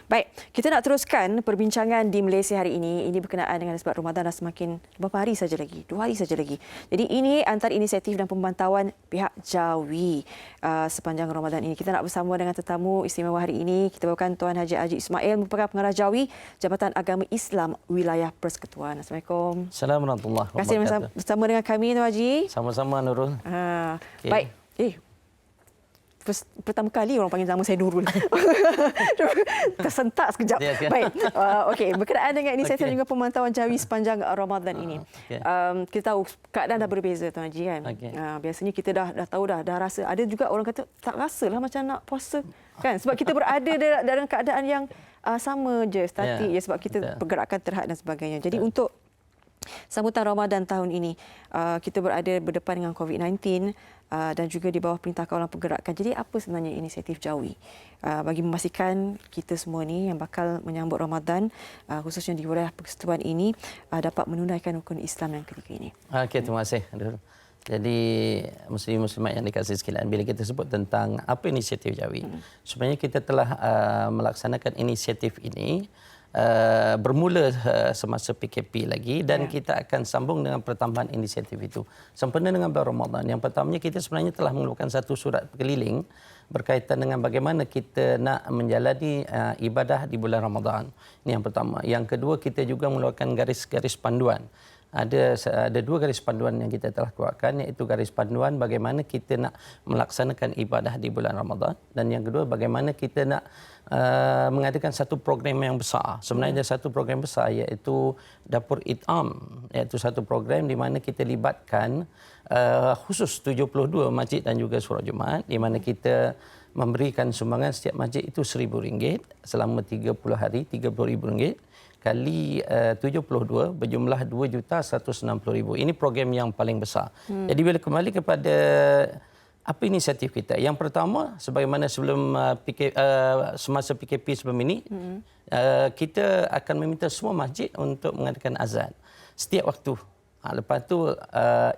Baik, kita nak teruskan perbincangan di Malaysia hari ini. Ini berkenaan dengan sebab Ramadan dah semakin beberapa hari saja lagi, 2 hari saja lagi. Jadi ini antara inisiatif dan pemantauan pihak Jawi sepanjang Ramadan ini. Kita nak bersama dengan tetamu istimewa hari ini. Kita bawakan Tuan Haji Ajib Ismail, merupakan pengarah Jawi Jabatan Agama Islam Wilayah Persekutuan. Assalamualaikum. Assalamualaikum warahmatullahi wabarakatuh. Terima kasih bersama dengan kami, Tuan Haji. Sama-sama, Nurul. Okay. Baik. Pertama kali orang panggil nama saya Nurul. Tersentak sekejap. Baik. Okey, berkenaan dengan inisiatif dan juga pemantauan Jawi sepanjang Ramadan ini. Kita tahu keadaan dah berbeza, Tuan Haji, kan. Biasanya kita dah tahu dah rasa. Ada juga orang kata tak rasalah macam nak puasa, kan? Sebab kita berada dalam keadaan yang sama je, statik je, sebab kita pergerakan terhad dan sebagainya. Jadi untuk sambutan Ramadan tahun ini, kita berdepan dengan COVID-19 dan juga di bawah Perintah Kawalan Pergerakan. Jadi apa sebenarnya inisiatif Jawi bagi memastikan kita semua ni yang bakal menyambut Ramadan, khususnya di wilayah persekutuan ini, dapat menunaikan rukun Islam yang ketiga ini? Okey, terima kasih. Jadi muslim-muslimat yang dikasihi sekalian, bila kita sebut tentang apa inisiatif Jawi, sebenarnya kita telah melaksanakan inisiatif ini bermula semasa PKP lagi, dan kita akan sambung dengan pertambahan inisiatif itu sempena dengan bulan Ramadan. Yang pertamanya, kita sebenarnya telah mengeluarkan satu surat keliling berkaitan dengan bagaimana kita nak menjalani ibadah di bulan Ramadan. Ini yang pertama. Yang kedua, kita juga mengeluarkan garis-garis panduan. Ada 2 garis panduan yang kita telah keluarkan, iaitu garis panduan bagaimana kita nak melaksanakan ibadah di bulan Ramadan, dan yang kedua bagaimana kita nak mengadakan satu program yang besar. Sebenarnya ada satu program besar, iaitu Dapur It'am, iaitu satu program di mana kita libatkan khusus 72 masjid dan juga surau Jumaat, di mana kita memberikan sumbangan setiap masjid itu RM1,000 selama 30 hari, RM30,000 kali 72 berjumlah RM2,160,000. Ini program yang paling besar. Jadi bila kembali kepada apa inisiatif kita? Yang pertama, sebagaimana sebelum semasa PKP sebelum ini, kita akan meminta semua masjid untuk mengadakan azan setiap waktu. Lepas tu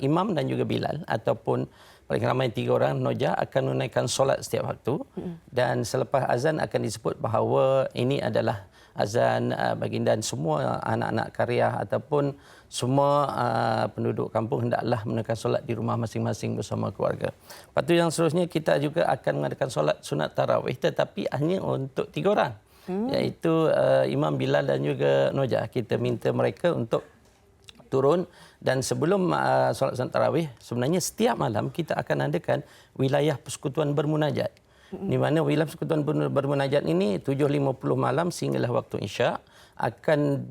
imam dan juga bilal ataupun paling ramai 3 orang nojah akan menunaikan solat setiap waktu, dan selepas azan akan disebut bahawa ini adalah azan baginda, dan semua anak-anak karya ataupun semua penduduk kampung hendaklah menunaikan solat di rumah masing-masing bersama keluarga. Lepas tu yang seterusnya, kita juga akan mengadakan solat sunat tarawih, tetapi hanya untuk 3 orang, iaitu imam, bilal dan juga nojah. Kita minta mereka untuk turun, dan sebelum solat sunat tarawih, sebenarnya setiap malam kita akan adakan wilayah persekutuan bermunajat. Di mana wilayah persekutuan bermunajat ini 7.50 malam sehinggalah waktu Isyak akan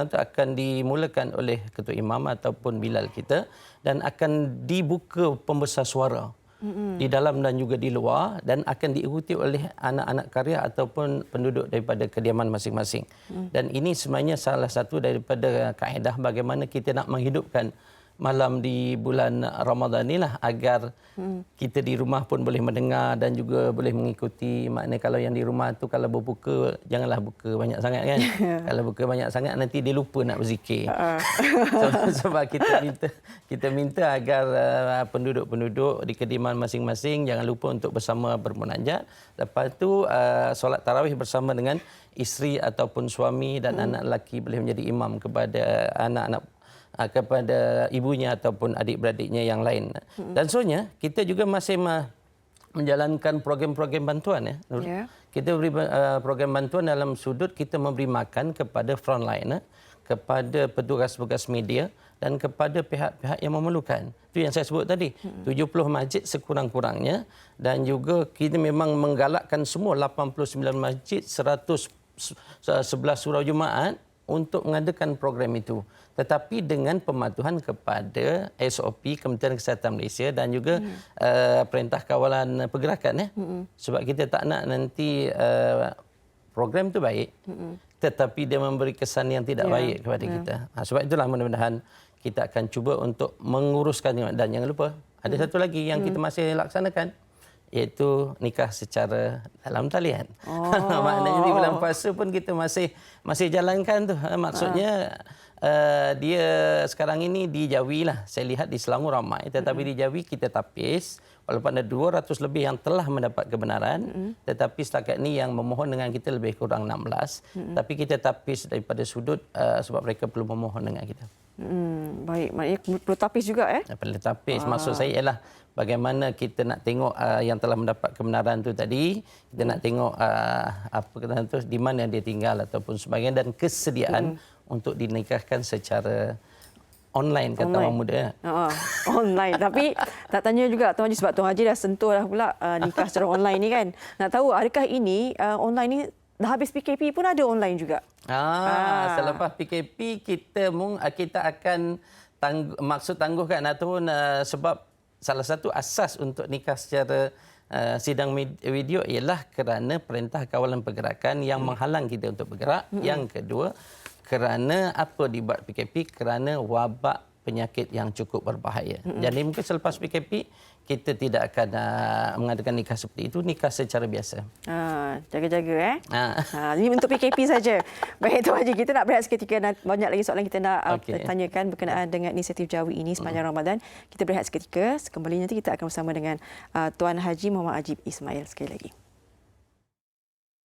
akan dimulakan oleh ketua imam ataupun bilal kita, dan akan dibuka pembesar suara di dalam dan juga di luar, dan akan diikuti oleh anak-anak karya ataupun penduduk daripada kediaman masing-masing. Dan ini sebenarnya salah satu daripada kaedah bagaimana kita nak menghidupkan malam di bulan Ramadan inilah, agar kita di rumah pun boleh mendengar dan juga boleh mengikuti. Maknanya kalau yang di rumah tu kalau berbuka, janganlah buka banyak sangat, kan. Kalau buka banyak sangat nanti dia lupa nak berzikir. Sebab kita minta agar penduduk-penduduk di kediaman masing-masing jangan lupa untuk bersama bermunajat. Lepas tu solat tarawih bersama dengan isteri ataupun suami, dan anak lelaki boleh menjadi imam kepada kepada ibunya ataupun adik-beradiknya yang lain. Dan seterusnya, kita juga masih menjalankan program-program bantuan. Kita beri program bantuan dalam sudut kita memberi makan kepada frontliner, kepada petugas-petugas media, dan kepada pihak-pihak yang memerlukan. Itu yang saya sebut tadi, 70 masjid sekurang-kurangnya, dan juga kita memang menggalakkan semua 89 masjid, 111 surau Jumaat untuk mengadakan program itu. Tetapi dengan pematuhan kepada SOP Kementerian Kesihatan Malaysia dan juga Perintah Kawalan Pergerakan. Sebab kita tak nak nanti program itu baik, tetapi dia memberi kesan yang tidak baik kepada kita. Sebab itulah mudah-mudahan kita akan cuba untuk menguruskan. Dan jangan lupa, ada satu lagi yang kita masih laksanakan, iaitu nikah secara dalam talian. Maknanya di bulan puasa pun kita masih jalankan tu. Maksudnya dia sekarang ini di Jawi lah. Saya lihat di Selangor ramai, tetapi di Jawi kita tapis. Walaupun ada 200 lebih yang telah mendapat kebenaran, tetapi setakat ni yang memohon dengan kita lebih kurang 16. Tapi kita tapis daripada sudut sebab mereka perlu memohon dengan kita. Baik, maknanya perlu tapis juga Perlu tapis. Maksud saya ialah bagaimana kita nak tengok yang telah mendapat kebenaran tu tadi, kita nak tengok apa kata tu di mana dia tinggal ataupun sebagainya, dan kesediaan untuk dinikahkan secara online, kata orang muda. Online. Tapi tak tanya juga Tuan Haji, sebab Tuan Haji dah sentuh dah pula nikah secara online ni kan. Nak tahu adakah ini online ni dah habis PKP pun ada online juga? Selepas PKP kita akan maksud tangguhkan ataupun sebab salah satu asas untuk nikah secara sidang video ialah kerana Perintah Kawalan Pergerakan yang menghalang kita untuk bergerak. Yang kedua, kerana apa dibuat PKP? Kerana wabak penyakit yang cukup berbahaya. Jadi mungkin selepas PKP kita tidak akan mengadakan nikah seperti itu, nikah secara biasa. Jaga-jaga ini untuk PKP saja. Baik Tuan Haji, kita nak berehat seketika, banyak lagi soalan kita nak tanyakan berkenaan dengan inisiatif Jawi ini sepanjang Ramadan. Kita berehat seketika, kembali nanti kita akan bersama dengan Tuan Haji Muhammad Ajib Ismail sekali lagi.